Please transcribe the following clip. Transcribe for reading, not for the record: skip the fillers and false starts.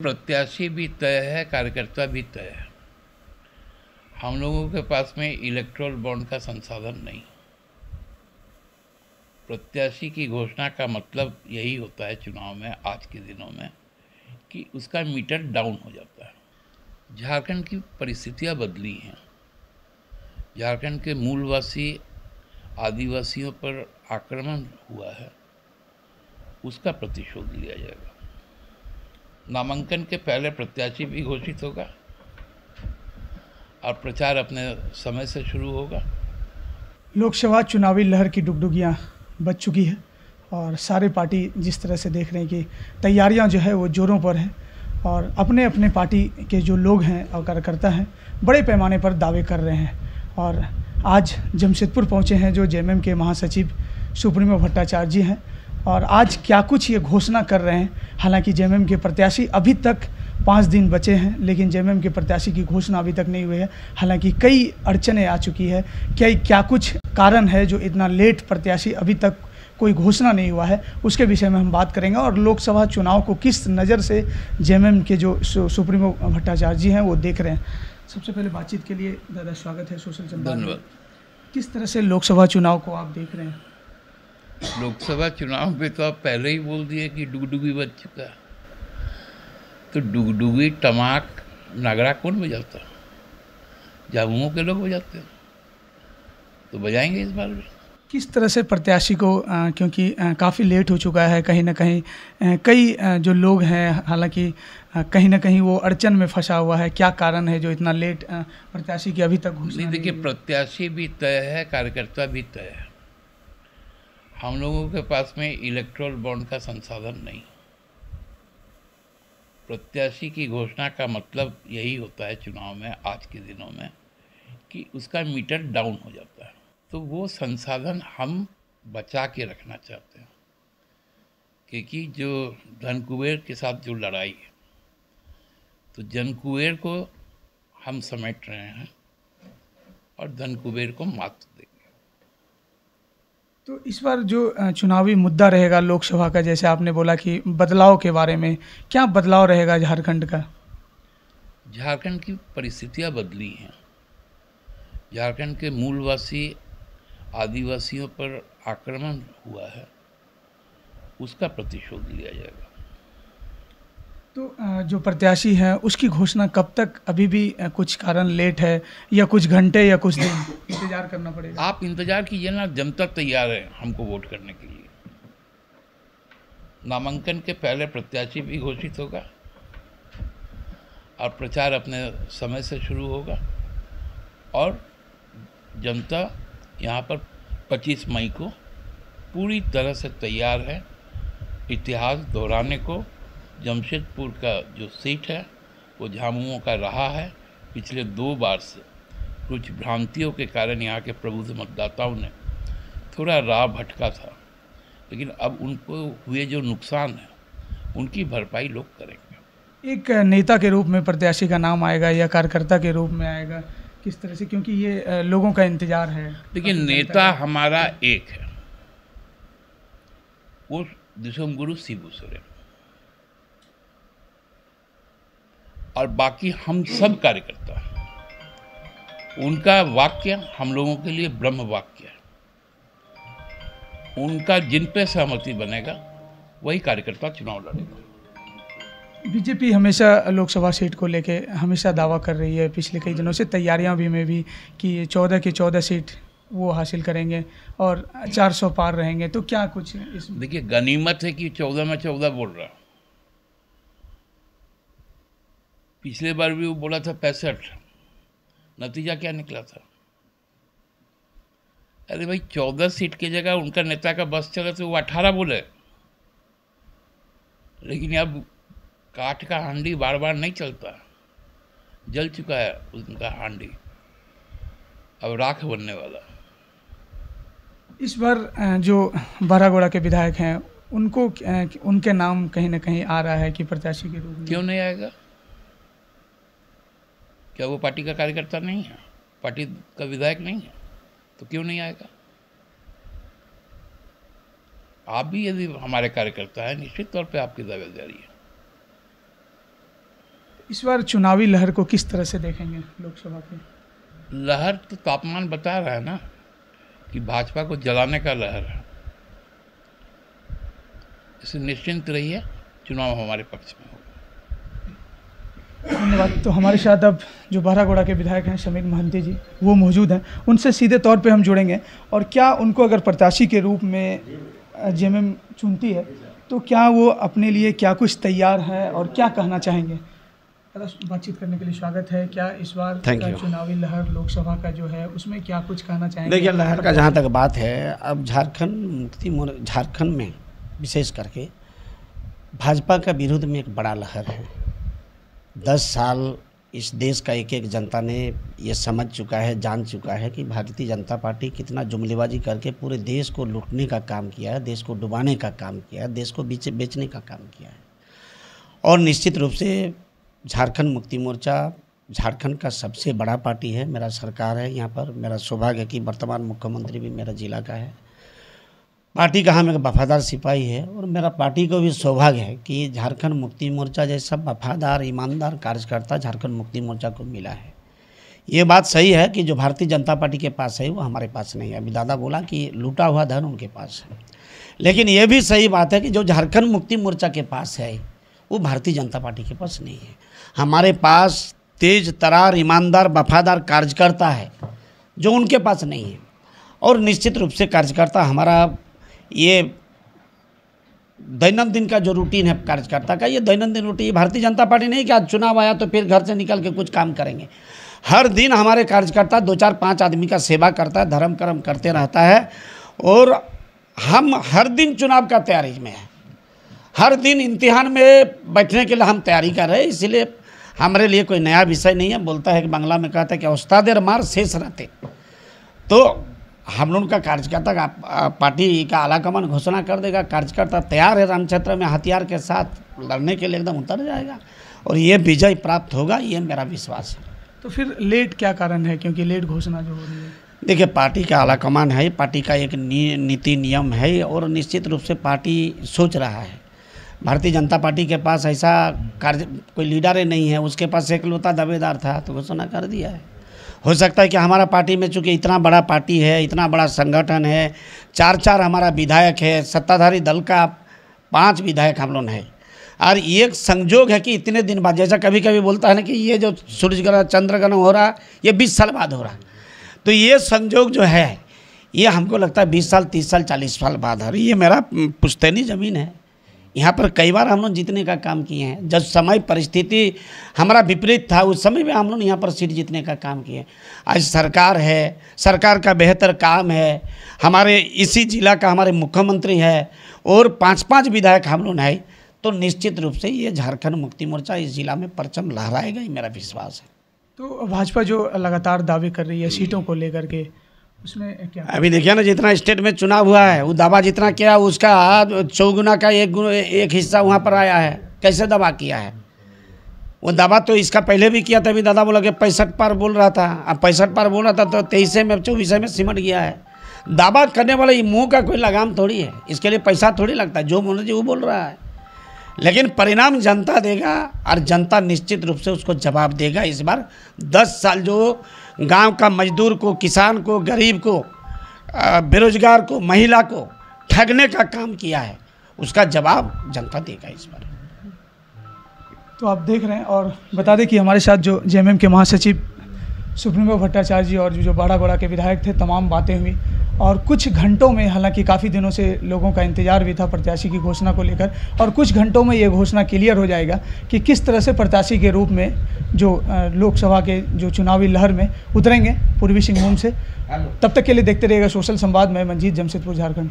प्रत्याशी भी तय है, कार्यकर्ता भी तय है। हम लोगों के पास में इलेक्टोरल बॉन्ड का संसाधन नहीं। प्रत्याशी की घोषणा का मतलब यही होता है चुनाव में, आज के दिनों में, कि उसका मीटर डाउन हो जाता है। झारखंड की परिस्थितियां बदली हैं। झारखंड के मूलवासी आदिवासियों पर आक्रमण हुआ है, उसका प्रतिशोध लिया जाएगा। नामांकन के पहले प्रत्याशी भी घोषित होगा और प्रचार अपने समय से शुरू होगा। लोकसभा चुनावी लहर की डुगडुगियाँ बज चुकी है और सारे पार्टी जिस तरह से देख रहे हैं कि तैयारियां जो है वो जोरों पर है और अपने अपने पार्टी के जो लोग हैं और कार्यकर्ता हैं बड़े पैमाने पर दावे कर रहे हैं। और आज जमशेदपुर पहुंचे हैं जो जेएमएम के महासचिव सुप्रीमो भट्टाचार्य जी हैं और आज क्या कुछ ये घोषणा कर रहे हैं। हालांकि जेएमएम के प्रत्याशी अभी तक 5 दिन बचे हैं, लेकिन जेएमएम के प्रत्याशी की घोषणा अभी तक नहीं हुई है। हालांकि कई अड़चनें आ चुकी है। क्या कुछ कारण है जो इतना लेट प्रत्याशी अभी तक कोई घोषणा नहीं हुआ है, उसके विषय में हम बात करेंगे। और लोकसभा चुनाव को किस नज़र से जेएमएम के जो सुप्रीमो भट्टाचार्य जी हैं वो देख रहे हैं। सबसे पहले बातचीत के लिए दादा स्वागत है सोशल चंदा। धन्यवाद। किस तरह से लोकसभा चुनाव को आप देख रहे हैं? लोकसभा चुनाव पे तो आप पहले ही बोल दिए कि डुगडुगी बज चुका। तो डुगडुगी, टमाक, नगरा कौन बजाता? झामुमो के लोग बजाते हैं, तो बजाएंगे इस बार भी। किस तरह से प्रत्याशी को क्योंकि काफ़ी लेट हो चुका है, कहीं ना कहीं कई जो लोग हैं, हालांकि कहीं ना कहीं वो अड़चन में फंसा हुआ है। क्या कारण है जो इतना लेट प्रत्याशी की अभी तक घोषणा नहीं, देखिए, हुई? प्रत्याशी भी तय है, कार्यकर्ता भी तय है। हम लोगों के पास में इलेक्टोरल बॉन्ड का संसाधन नहीं। प्रत्याशी की घोषणा का मतलब यही होता है चुनाव में, आज के दिनों में, कि उसका मीटर डाउन हो जाता है। तो वो संसाधन हम बचा के रखना चाहते हैं, क्योंकि जो धन कुबेर के साथ जो लड़ाई है, तो जन कुबेर को हम समेट रहे हैं और धन कुबेर को मात देंगे। तो इस बार जो चुनावी मुद्दा रहेगा लोकसभा का, जैसे आपने बोला कि बदलाव के बारे में, क्या बदलाव रहेगा झारखंड का? झारखंड की परिस्थितियां बदली हैं। झारखंड के मूलवासी आदिवासियों पर आक्रमण हुआ है, उसका प्रतिशोध लिया जाएगा। तो जो प्रत्याशी हैं उसकी घोषणा कब तक? अभी भी कुछ कारण लेट है या कुछ घंटे या कुछ दिन इंतजार करना पड़ेगा? आप इंतजार कीजिए ना, जनता तैयार है हमको वोट करने के लिए। नामांकन के पहले प्रत्याशी भी घोषित होगा और प्रचार अपने समय से शुरू होगा और जनता यहाँ पर 25 मई को पूरी तरह से तैयार है इतिहास दोहराने को। जमशेदपुर का जो सीट है वो झामुमो का रहा है। पिछले 2 बार से कुछ भ्रांतियों के कारण यहाँ के प्रबुद्ध मतदाताओं ने थोड़ा राह भटका था, लेकिन अब उनको हुए जो नुकसान है उनकी भरपाई लोग करेंगे। एक नेता के रूप में प्रत्याशी का नाम आएगा या कार्यकर्ता के रूप में आएगा, किस तरह से? क्योंकि ये लोगों का इंतजार है। देखिए, नेता हमारा एक है, वो दिसोमगुरु शिबू सोरेन, और बाकी हम सब कार्यकर्ता हैं। उनका वाक्य हम लोगों के लिए ब्रह्म वाक्य है। उनका जिन पे सहमति बनेगा वही कार्यकर्ता चुनाव लड़ेगा। बीजेपी हमेशा लोकसभा सीट को लेके हमेशा दावा कर रही है पिछले कई दिनों से, तैयारियां भी में भी, कि 14 की 14 सीट वो हासिल करेंगे और 400 पार रहेंगे। तो क्या कुछ इस? देखिए, गनीमत है कि 14 में 14 बोल रहा। पिछले बार भी वो बोला था 65, नतीजा क्या निकला था? अरे भाई, 14 सीट की जगह उनका नेता का बस चला तो वो 18 बोले, लेकिन अब काठ का हांडी बार बार नहीं चलता। जल चुका है उनका हांडी, अब राख बनने वाला। इस बार जो बरागोड़ा के विधायक हैं उनको उनके नाम कहीं ना कहीं आ रहा है कि प्रत्याशी के रूप में। क्यों नहीं आएगा? क्या वो पार्टी का कार्यकर्ता नहीं है? पार्टी का विधायक नहीं है? तो क्यों नहीं आएगा? आप भी यदि हमारे कार्यकर्ता हैं, निश्चित तौर पे आपकी दावेदारी है। इस बार चुनावी लहर को किस तरह से देखेंगे लोकसभा की? लहर तो तापमान बता रहा है ना कि भाजपा को जलाने का लहर है। इसे निश्चिंत रहिए, चुनाव हमारे पक्ष में होगा। धन्यवाद। तो हमारे साथ अब जो बहरागोड़ा के विधायक हैं समीर महंती जी, वो मौजूद हैं। उनसे सीधे तौर पे हम जुड़ेंगे और क्या उनको अगर प्रत्याशी के रूप में जेएमएम चुनती है तो क्या वो अपने लिए क्या कुछ तैयार है और क्या कहना चाहेंगे। बातचीत करने के लिए स्वागत है। क्या इस बार का चुनावी लहर लोकसभा का जो है उसमें क्या कुछ कहना चाहेंगे? देखिए, लहर का जहाँ तक बात है, अब झारखंड में विशेष करके भाजपा का विरोध में एक बड़ा लहर है। 10 साल इस देश का एक एक जनता ने ये समझ चुका है, जान चुका है कि भारतीय जनता पार्टी कितना जुमलेबाजी करके पूरे देश को लूटने का काम किया है, देश को डुबाने का काम किया है, देश को बेचने का काम किया है। और निश्चित रूप से झारखंड मुक्ति मोर्चा झारखंड का सबसे बड़ा पार्टी है। मेरा सरकार है यहाँ पर। मेरा सौभाग्य है कि वर्तमान मुख्यमंत्री भी मेरा जिला का है। पार्टी का हम एक वफादार सिपाही है और मेरा पार्टी को भी सौभाग्य है कि झारखंड मुक्ति मोर्चा जैसा वफादार ईमानदार कार्यकर्ता झारखंड मुक्ति मोर्चा को मिला है। ये बात सही है कि जो भारतीय जनता पार्टी के पास है वो हमारे पास नहीं है। अभी दादा बोला कि लूटा हुआ धन उनके पास है, लेकिन ये भी सही बात है कि जो झारखंड मुक्ति मोर्चा के पास है वो भारतीय जनता पार्टी के पास नहीं है। हमारे पास तेज तरार ईमानदार वफादार कार्यकर्ता है जो उनके पास नहीं है। और निश्चित रूप से कार्यकर्ता हमारा ये दैनंदिन का जो रूटीन है कार्यकर्ता का, ये दैनंदिन रूटीन भारतीय जनता पार्टी नहीं कि आज चुनाव आया तो फिर घर से निकल के कुछ काम करेंगे। हर दिन हमारे कार्यकर्ता 2 4 5 आदमी का सेवा करता है, धर्म कर्म करते रहता है और हम हर दिन चुनाव का तैयारी में है। हर दिन इम्तिहान में बैठने के लिए हम तैयारी कर रहे हैं। इसलिए हमारे लिए कोई नया विषय नहीं है। बोलता है कि बांग्ला में कहता है कि उस्तादेर मार शेष रहते। तो हम लोगों का कार्यकर्ता का पार्टी का आलाकमान घोषणा कर देगा। कार्यकर्ता तैयार है, राम क्षेत्र में हथियार के साथ लड़ने के लिए एकदम उतर जाएगा और ये विजय प्राप्त होगा, ये मेरा विश्वास है। तो फिर लेट क्या कारण है, क्योंकि लेट घोषणा जो हो रही है? देखिए, पार्टी का आलाकमान है, पार्टी का एक नीति नियम है और निश्चित रूप से पार्टी सोच रहा है। भारतीय जनता पार्टी के पास ऐसा कोई लीडर ही नहीं है, उसके पास एकलौता दावेदार था तो घोषणा कर दिया है। हो सकता है कि हमारा पार्टी में चूँकि इतना बड़ा पार्टी है, इतना बड़ा संगठन है, 4 हमारा विधायक है, सत्ताधारी दल का 5 विधायक हम लोग हैं और एक संजोग है कि इतने दिन बाद, जैसा कभी कभी बोलता है ना कि ये जो सूर्य ग्रहण चंद्र ग्रहण हो रहा ये 20 साल बाद हो रहा, तो ये संजोग जो है ये हमको लगता है 20 साल 30 साल 40 साल बाद हो रही। ये मेरा पुश्तैनी ज़मीन है। यहाँ पर कई बार हम लोग जीतने का काम किए हैं। जब समय परिस्थिति हमारा विपरीत था उस समय भी हम लोग यहाँ पर सीट जीतने का काम किए। आज सरकार है, सरकार का बेहतर काम है, हमारे इसी जिला का हमारे मुख्यमंत्री है और 5 विधायक हम लोग हैं, तो निश्चित रूप से ये झारखंड मुक्ति मोर्चा इस जिला में परचम लहराएगा, ये मेरा विश्वास है। तो भाजपा जो लगातार दावे कर रही है सीटों को लेकर के, उसमें क्या? अभी देखिए ना, जितना स्टेट में चुनाव हुआ है वो दावा जितना किया उसका 4 का एक हिस्सा वहाँ पर आया है। कैसे दावा किया है? वो दावा तो इसका पहले भी किया था। अभी दादा बोला कि 65 पार बोल रहा था, अब 65 पार बोल रहा था तो 23 में 24 में सिमट गया है। दावा करने वाले मुँह का कोई लगाम थोड़ी है, इसके लिए पैसा थोड़ी लगता है। जो बोल रहे वो बोल रहा है, लेकिन परिणाम जनता देगा और जनता निश्चित रूप से उसको जवाब देगा। इस बार 10 साल जो गांव का मजदूर को, किसान को, गरीब को, बेरोजगार को, महिला को ठगने का काम किया है, उसका जवाब जनता देगा इस बार। तो आप देख रहे हैं और बता दें कि हमारे साथ जो जेएमएम के महासचिव सुप्रीमो भट्टाचार्य जी और जो बहरागोड़ा के विधायक थे, तमाम बातें हुई और कुछ घंटों में, हालांकि काफ़ी दिनों से लोगों का इंतजार भी था प्रत्याशी की घोषणा को लेकर, और कुछ घंटों में ये घोषणा क्लियर हो जाएगा कि किस तरह से प्रत्याशी के रूप में जो लोकसभा के जो चुनावी लहर में उतरेंगे पूर्वी सिंहभूम से। तब तक के लिए देखते रहिएगा सोशल संवाद में। मंजीत, जमशेदपुर, झारखंड।